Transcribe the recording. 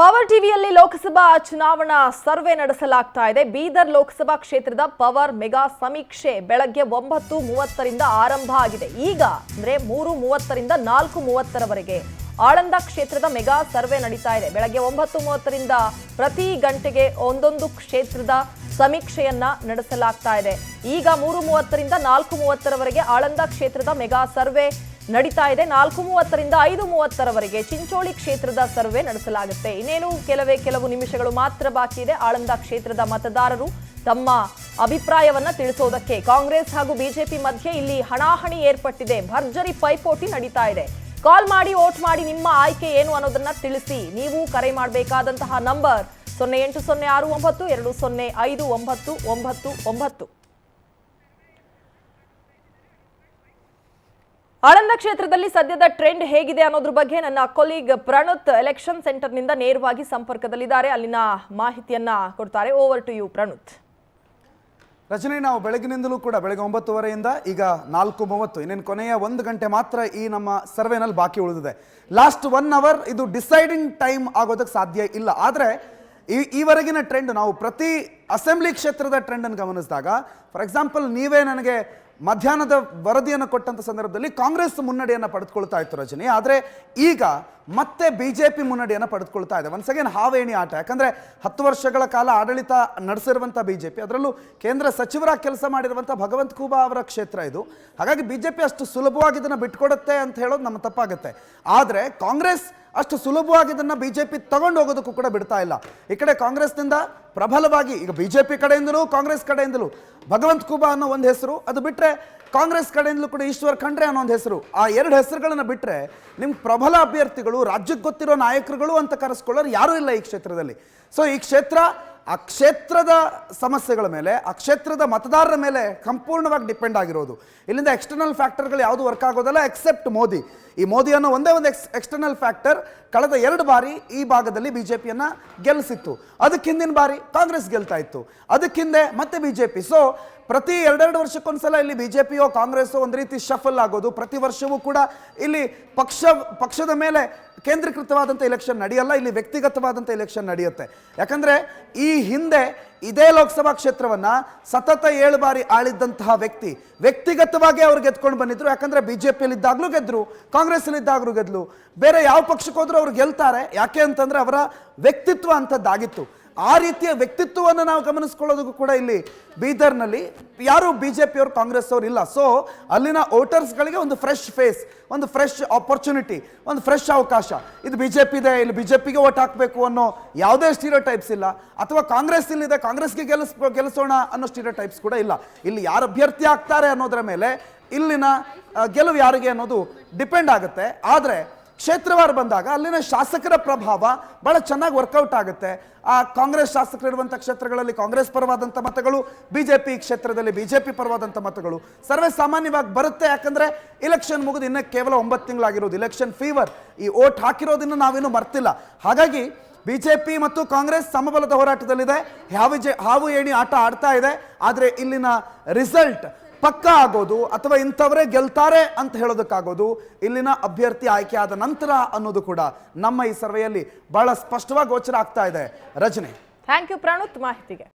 Power ಟಿವಿಯಲ್ಲಿ ಲೋಕಸಭಾ ಚುನಾವಣಾ survey ನಡೆಸಲಾಗ್ತಾ ಇದೆ. ಬೀದರ್ ಲೋಕಸಭಾ ಕ್ಷೇತ್ರದ ಪವರ್ ಮೆಗಾ ಸಮೀಕ್ಷೆ ಬೆಳಗ್ಗೆ 9:30ರಿಂದ ಆರಂಭ ಆಗಿದೆ. ಈಗ ಅಂದ್ರೆ 3:30ರಿಂದ 4:30ರವರೆಗೆ ಆಳಂದ ಕ್ಷೇತ್ರದ ಮೆಗಾ ಸರ್ವೆ ನಡೀತಾ ಇದೆ. ಬೆಳಗ್ಗೆ 9:30ರಿಂದ ಪ್ರತಿ ಗಂಟೆಗೆ ಒಂದೊಂದು ಕ್ಷೇತ್ರದ ಸಮೀಕ್ಷೆಯನ್ನ ನಡೆಸಲಾಗ್ತಾ ಇದೆ. ಈಗ 3:30ರಿಂದ 4:30ರವರೆಗೆ ಆಳಂದ ಕ್ಷೇತ್ರದ ಮೆಗಾ ಸರ್ವೆ ನಡೀತಾ ಇದೆ. 4:30ರಿಂದ 5:30ರವರೆಗೆ ಚಿಂಚೋಳಿ ಕ್ಷೇತ್ರದ ಸರ್ವೆ ನಡೆಸಲಾಗುತ್ತೆ. ಇನ್ನೇನು ಕೆಲವು ನಿಮಿಷಗಳು ಮಾತ್ರ ಬಾಕಿ ಇದೆ. ಆಳಂದ ಕ್ಷೇತ್ರದ ಮತದಾರರು ತಮ್ಮ ಅಭಿಪ್ರಾಯವನ್ನ ತಿಳಿಸೋದಕ್ಕೆ ಕಾಂಗ್ರೆಸ್ ಹಾಗೂ ಬಿಜೆಪಿ ಮಧ್ಯೆ ಇಲ್ಲಿ ಹಣಾಹಣಿ ಏರ್ಪಟ್ಟಿದೆ. ಭರ್ಜರಿ ಪೈಪೋಟಿ ನಡೀತಾ ಇದೆ. ಕಾಲ್ ಮಾಡಿ ವೋಟ್ ಮಾಡಿ, ನಿಮ್ಮ ಆಯ್ಕೆ ಏನು ಅನ್ನೋದನ್ನ ತಿಳಿಸಿ. ನೀವು ಕರೆ ಮಾಡಬೇಕಾದಂತಹ ನಂಬರ್ 080692059999. ಆಳಂದ ಕ್ಷೇತ್ರದಲ್ಲಿ ಸದ್ಯದ ಟ್ರೆಂಡ್ ಹೇಗಿದೆ ಅನ್ನೋದ್ರ ಬಗ್ಗೆ ನನ್ನ ಕೊಲೀಗ್ ಪ್ರಣುತ್ ಎಲೆಕ್ಷನ್ ಸೆಂಟರ್ ನಿಂದ ನೇರವಾಗಿ ಸಂಪರ್ಕದಲ್ಲಿದ್ದಾರೆ. ಅಲ್ಲಿನ ಮಾಹಿತಿಯನ್ನ ಕೊಡ್ತಾರೆ. Over to you ಪ್ರಣುತ್. ರಚನೆ, ನಾವು ಬೆಳಗಿನಿಂದಲೂ ಕೂಡ ಬೆಳಗ್ಗೆ 9:30ಯಿಂದ ಈಗ 4:30, ಇನ್ನೇನು ಕೊನೆಯ 1 ಗಂಟೆ ಮಾತ್ರ ಈ ನಮ್ಮ ಸರ್ವೆನಲ್ಲಿ ಬಾಕಿ ಉಳಿದಿದೆ. ಲಾಸ್ಟ್ 1 ಅವರ್ ಇದು ಡಿಸೈಡಿಂಗ್ ಟೈಮ್ ಆಗೋದಕ್ಕೆ ಸಾಧ್ಯ ಇಲ್ಲ. ಆದರೆ ಈವರೆಗಿನ ಟ್ರೆಂಡ್, ನಾವು ಪ್ರತಿ ಅಸೆಂಬ್ಲಿ ಕ್ಷೇತ್ರದ ಟ್ರೆಂಡನ್ನು ಗಮನಿಸಿದಾಗ, ಫಾರ್ ಎಕ್ಸಾಂಪಲ್ ನೀವೇ ನನಗೆ ಮಧ್ಯಾಹ್ನದ ವರದಿಯನ್ನು ಕೊಟ್ಟಂಥ ಸಂದರ್ಭದಲ್ಲಿ ಕಾಂಗ್ರೆಸ್ ಮುನ್ನಡೆಯನ್ನು ಪಡೆದುಕೊಳ್ತಾ ಇತ್ತು ರಜನಿ. ಆದರೆ ಈಗ ಮತ್ತೆ ಬಿಜೆಪಿ ಮುನ್ನಡೆಯನ್ನು ಪಡೆದುಕೊಳ್ತಾ ಇದೆ. ಒನ್ಸ್ ಅಗೇನ್ ಹಾವೇಣಿ ಆಟ. ಯಾಕಂದರೆ 10 ವರ್ಷಗಳ ಕಾಲ ಆಡಳಿತ ನಡೆಸಿರುವಂಥ ಬಿಜೆಪಿ, ಅದರಲ್ಲೂ ಕೇಂದ್ರ ಸಚಿವರಾಗಿ ಕೆಲಸ ಮಾಡಿರುವಂಥ ಭಗವಂತ ಖೂಬಾ ಅವರ ಕ್ಷೇತ್ರ ಇದು. ಹಾಗಾಗಿ ಬಿಜೆಪಿ ಅಷ್ಟು ಸುಲಭವಾಗಿ ಇದನ್ನು ಬಿಟ್ಕೊಡುತ್ತೆ ಅಂತ ಹೇಳೋದು ನಮ್ಮ ತಪ್ಪಾಗುತ್ತೆ. ಆದರೆ ಕಾಂಗ್ರೆಸ್ ಅಷ್ಟು ಸುಲಭವಾಗಿ ಇದನ್ನು ಬಿಜೆಪಿ ತಗೊಂಡು ಹೋಗೋದಕ್ಕೂ ಕೂಡ ಬಿಡ್ತಾ ಇಲ್ಲ. ಈ ಕಡೆ ಕಾಂಗ್ರೆಸ್ನಿಂದ ಪ್ರಬಲವಾಗಿ, ಈಗ ಬಿಜೆಪಿ ಕಡೆಯಿಂದಲೂ ಕಾಂಗ್ರೆಸ್ ಕಡೆಯಿಂದಲೂ ಭಗವಂತ ಖೂಬಾ ಅನ್ನೋ ಒಂದು ಹೆಸರು, ಅದು ಬಿಟ್ಟರೆ ಕಾಂಗ್ರೆಸ್ ಕಡೆಯಿಂದಲೂ ಕೂಡ ಈಶ್ವರ್ ಖಂಡ್ರೆ ಅನ್ನೋ ಒಂದು ಹೆಸರು, ಆ 2 ಹೆಸರುಗಳನ್ನು ಬಿಟ್ಟರೆ ನಿಮ್ಗೆ ಪ್ರಬಲ ಅಭ್ಯರ್ಥಿಗಳು, ರಾಜ್ಯಕ್ಕೆ ಗೊತ್ತಿರೋ ನಾಯಕರುಗಳು ಅಂತ ಕರೆಸ್ಕೊಳ್ಳೋರು ಯಾರೂ ಇಲ್ಲ ಈ ಕ್ಷೇತ್ರದಲ್ಲಿ. ಸೊ ಈ ಕ್ಷೇತ್ರ ಆ ಕ್ಷೇತ್ರದ ಸಮಸ್ಯೆಗಳ ಮೇಲೆ, ಆ ಕ್ಷೇತ್ರದ ಮತದಾರರ ಮೇಲೆ ಸಂಪೂರ್ಣವಾಗಿ ಡಿಪೆಂಡ್ ಆಗಿರೋದು. ಇಲ್ಲಿಂದ ಎಕ್ಸ್ಟರ್ನಲ್ ಫ್ಯಾಕ್ಟರ್ಗಳು ಯಾವುದು ವರ್ಕ್ ಆಗೋದಲ್ಲ ಎಕ್ಸೆಪ್ಟ್ ಮೋದಿ. ಈ ಮೋದಿ ಅನ್ನೋ ಒಂದೇ ಒಂದು ಎಕ್ಸ್ಟರ್ನಲ್ ಫ್ಯಾಕ್ಟರ್ ಕಳೆದ 2 ಬಾರಿ ಈ ಭಾಗದಲ್ಲಿ ಬಿಜೆಪಿಯನ್ನು ಗೆಲ್ಲಿಸಿತ್ತು. ಅದಕ್ಕೆ ಹಿಂದಿನ ಬಾರಿ ಕಾಂಗ್ರೆಸ್ ಗೆಲ್ತಾ ಇತ್ತು, ಅದಕ್ಕಿಂದೆ ಮತ್ತೆ ಬಿಜೆಪಿ. ಸೊ ಪ್ರತಿ 2 ವರ್ಷಕ್ಕೊಂದ್ಸಲ ಇಲ್ಲಿ ಬಿಜೆಪಿಯೋ ಕಾಂಗ್ರೆಸ್ಸೋ ಒಂದು ರೀತಿ ಶಫಲ್ ಆಗೋದು. ಪ್ರತಿ ವರ್ಷವೂ ಕೂಡ ಇಲ್ಲಿ ಪಕ್ಷದ ಮೇಲೆ ಕೇಂದ್ರೀಕೃತವಾದಂಥ ಎಲೆಕ್ಷನ್ ನಡೆಯಲ್ಲ, ಇಲ್ಲಿ ವ್ಯಕ್ತಿಗತವಾದಂಥ ಎಲೆಕ್ಷನ್ ನಡೆಯುತ್ತೆ. ಯಾಕಂದರೆ ಈ ಹಿಂದೆ ಇದೇ ಲೋಕಸಭಾ ಕ್ಷೇತ್ರವನ್ನು ಸತತ 7 ಬಾರಿ ಆಳಿದ್ದಂತಹ ವ್ಯಕ್ತಿಗತವಾಗಿ ಅವ್ರು ಗೆದ್ಕೊಂಡು ಬಂದಿದ್ರು. ಯಾಕಂದರೆ ಬಿಜೆಪಿಯಲ್ಲಿದ್ದಾಗಲೂ ಗೆದ್ರು, ಕಾಂಗ್ರೆಸ್ಸಲ್ಲಿದ್ದಾಗಲೂ ಗೆದ್ಲು, ಬೇರೆ ಯಾವ ಪಕ್ಷಕ್ಕೆ ಹೋದ್ರೂ ಅವ್ರು ಗೆಲ್ತಾರೆ. ಯಾಕೆ ಅಂತಂದರೆ ಅವರ ವ್ಯಕ್ತಿತ್ವ ಅಂಥದ್ದಾಗಿತ್ತು. ಆ ರೀತಿಯ ವ್ಯಕ್ತಿತ್ವವನ್ನು ನಾವು ಗಮನಿಸ್ಕೊಳ್ಳೋದಕ್ಕೂ ಕೂಡ ಇಲ್ಲಿ ಬೀದರ್ನಲ್ಲಿ ಯಾರು ಬಿಜೆಪಿಯವರು ಕಾಂಗ್ರೆಸ್ ಅವರು ಇಲ್ಲ. ಸೊ ಅಲ್ಲಿನ ವೋಟರ್ಸ್ಗಳಿಗೆ ಒಂದು ಫ್ರೆಶ್ ಫೇಸ್, ಒಂದು ಫ್ರೆಶ್ ಆಪರ್ಚುನಿಟಿ, ಒಂದು ಫ್ರೆಶ್ ಅವಕಾಶ. ಇದು ಬಿಜೆಪಿ ಇದೆ, ಇಲ್ಲಿ ಬಿಜೆಪಿಗೆ ವೋಟ್ ಹಾಕಬೇಕು ಅನ್ನೋ ಯಾವುದೇ ಸ್ಟೀರಿಯೋ ಟೈಪ್ಸ್ ಇಲ್ಲ, ಅಥವಾ ಕಾಂಗ್ರೆಸ್ ಇಲ್ಲಿದೆ ಕಾಂಗ್ರೆಸ್ಗೆ ಗೆಲ್ಲಿಸೋಣ ಅನ್ನೋ ಸ್ಟೀರಿಯೋ ಟೈಪ್ಸ್ ಕೂಡ ಇಲ್ಲ. ಇಲ್ಲಿ ಯಾರು ಅಭ್ಯರ್ಥಿ ಆಗ್ತಾರೆ ಅನ್ನೋದರ ಮೇಲೆ ಇಲ್ಲಿನ ಗೆಲುವು ಯಾರಿಗೆ ಅನ್ನೋದು ಡಿಪೆಂಡ್ ಆಗುತ್ತೆ. ಆದರೆ ಕ್ಷೇತ್ರವಾರು ಬಂದಾಗ ಅಲ್ಲಿನ ಶಾಸಕರ ಪ್ರಭಾವ ಭಾಳ ಚೆನ್ನಾಗಿ ವರ್ಕೌಟ್ ಆಗುತ್ತೆ. ಆ ಕಾಂಗ್ರೆಸ್ ಶಾಸಕರಿರುವಂಥ ಕ್ಷೇತ್ರಗಳಲ್ಲಿ ಕಾಂಗ್ರೆಸ್ ಪರವಾದಂಥ ಮತಗಳು, ಬಿಜೆಪಿ ಕ್ಷೇತ್ರದಲ್ಲಿ ಬಿಜೆಪಿ ಪರವಾದಂಥ ಮತಗಳು ಸರ್ವೇ ಸಾಮಾನ್ಯವಾಗಿ ಬರುತ್ತೆ. ಯಾಕಂದರೆ ಇಲೆಕ್ಷನ್ ಮುಗಿದು ಇನ್ನೂ ಕೇವಲ 9 ತಿಂಗಳಾಗಿರೋದು. ಇಲೆಕ್ಷನ್ ಫೀವರ್, ಈ ಓಟ್ ಹಾಕಿರೋದನ್ನು ನಾವೇನು ಮರ್ತಿಲ್ಲ. ಹಾಗಾಗಿ ಬಿಜೆಪಿ ಮತ್ತು ಕಾಂಗ್ರೆಸ್ ಸಮಬಲದ ಹೋರಾಟದಲ್ಲಿದೆ, ಹಾವು ಏಣಿ ಆಟ ಆಡ್ತಾ ಇದೆ. ಆದರೆ ಇಲ್ಲಿನ ರಿಸಲ್ಟ್ ಪಕ್ಕ ಆಗೋದು ಅಥವಾ ಇಂಥವರೇ ಗೆಲ್ತಾರೆ ಅಂತ ಹೇಳೋದಕ್ಕಾಗೋದು ಇಲ್ಲಿನ ಅಭ್ಯರ್ಥಿ ಆಯ್ಕೆ ಆದ ನಂತರ ಅನ್ನೋದು ಕೂಡ ನಮ್ಮ ಈ ಸರ್ವೆಯಲ್ಲಿ ಬಹಳ ಸ್ಪಷ್ಟವಾಗಿ ಗೋಚರ ಆಗ್ತಾ ಇದೆ. ರಚನೆ, ಥ್ಯಾಂಕ್ ಯು ಪ್ರಣುತ್ ಮಾಹಿತಿಗೆ.